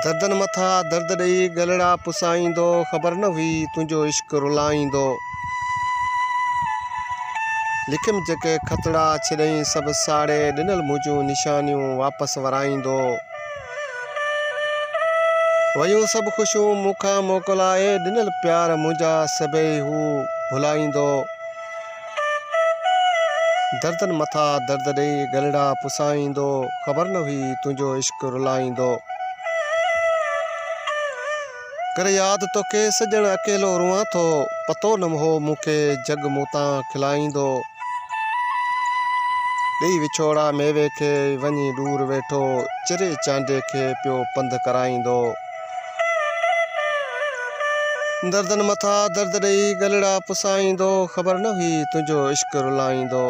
दर्दन मथा दर्द ॾेई गलड़ा पुसाईंदो, ख़बर न हुई तुंहिंजो इश्क रुलाईंदो। लिखियमि जेके खतड़ा छॾईं सभु साड़े, ॾिनल मुंहिंजूं निशानियूं वापसि वराईंदो। वयूं सभु ख़ुशियूं मूंखां मोकिलाए, ॾिनल प्यार मुंहिंजा सभई हू भुलाईंदो। दर्दन मथा दर्द ॾेई गलड़ा पुसाईंदो, ख़बर न हुई तुंहिंजो इश्क रुलाईंदो। कर यादि तोखे सजण अकेलो रुआं थो, पतो न हो मूंखे जग मूं तां खिलाईंदो। ॾेई विछोड़ा मेवे खे वञी दूर वेठो, चिरे चांडे खे पियो पंधु कराईंदो। दर्दन मथा दर्द ॾेई गलड़ा पुसाईंदो, ख़बर न हुई तुंहिंजो इश्क रुलाईंदो।